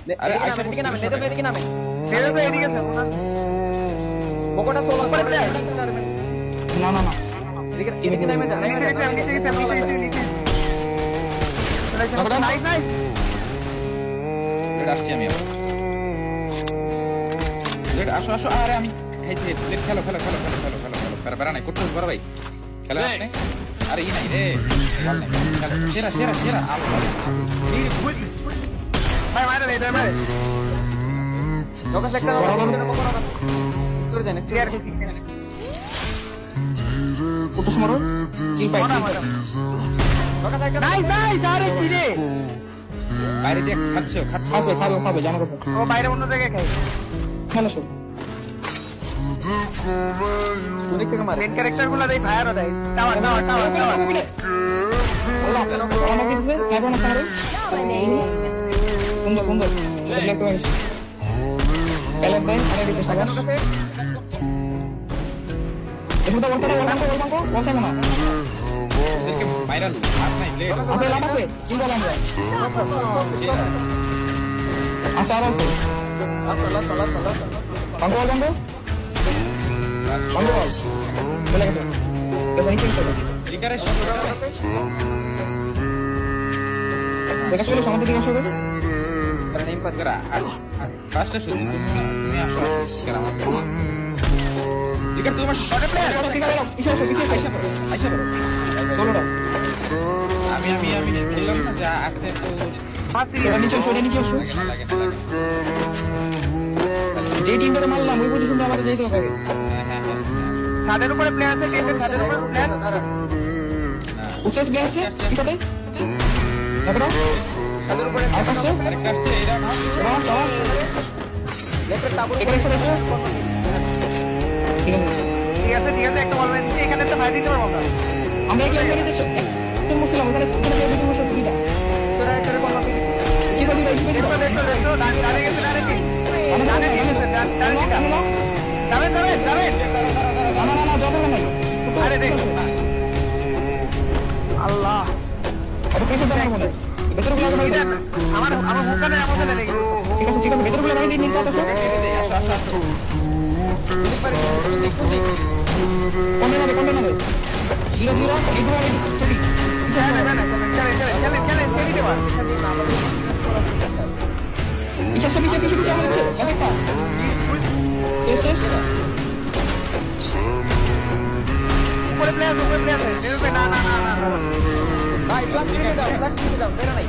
আরে আইসা এদিকে নামে এদিকে নামে ছেড়ে তো এদিকে আছে বকটা সোলো উপরে প্লেয়ার না না না এদিকে নামে যা নিচে গেছে নিচে গেছে নিচে নাইস নাইস লেট আসছি আমি আবার লেট আসো আসো আরে আমি খাইছি লেট খেলো খেলো খেলো খেলো খেলো খেলো খেলো বেরা নাই করতে বড় ভাই খেলো আপনি আরে ই নাই রে বল নাই খেলো সেরা সেরা সেরা ভাই মারো রে ভাই লোকাস একটা বকরা তোর জানে ক্লিয়ার কুতুস মারো কিল পাই লোকাস একটা নাইস নাইস আরে কি রে বাইরে দিয়ে খাচ্ছে খাচ্ছে খাবে জানো কথা ও বাইরে অন্য জায়গায় খাই খেলো সব অনেক থেকে মারে মেন ক্যারেক্টারগুলো দেই ফায়ারও দেয় tower tower tower tower OLA আমাকে দিছে কেমন আছে মারো সুন্দর সুন্দর ব্ল্যাক পয়েন্ট কালার দেন আরে দিতে সাবাস এখন তো ওলটা না এদেরকে ভাইরাল আর নাই লেট আছে লাভ আছে কি বলেন আমরা আছে আর আছে বন্ধ চলে গেছে দেখেন কি করে লিকারে দেখা চলে সমাজে দিকে আসবে নেম পাত করা ফার্স্টে শুধু তুমি আসো লিকার আমার লিকার তোমার শটে প্লেয়ার আইসা পড়ো চলো না আমি বললাম না যে আসতে তো নিচে এসো লাগে না লাগে যে টিমটারে মারলাম ওই পজিশনে আমাদের যেতে হবে হ্যাঁ ছাদের উপরে প্লেয়ার আছে টেন্টের ছাদের উপরে প্লেয়ার উচ্চস প্লেয়ার আছে ঠিক আছে দেখো তাদের উপরে আর কাছে আরেকটা আসছে এটা না চলো লেফটের টাবুল এখানে করে এসো ঠিক আছে ঠিক আছে একটা বল দিচ্ছি এখানে তো ফায়ার দিতে পারবো আমরা আমরা কি আমরা দিতে তুমি মুসলিম ওখানে দিতে বসে সুবিধা তোরা একটা কোন মাটি কি বলি ভাই কি বলি দেখো দাঁড়িয়ে গেছে দাঁড়িয়ে গেছে যাবে না জব নাই আরে দেখো আল্লাহ এটা পেছন দাও মনে ভেতর গুলো লাগাই দাও আমার মুখখানে আমাকে লেগে ঠিক আছে ভেতর গুলো লাগাই দিই নিতে আসো আসো কোনে না 0-0 এইগুলো আমি স্টোরি পিছে আমাদের একটা এসেস উপরে প্লেয়ার না ভাই ব্ল্যাক থেকে দাও বেরা নাই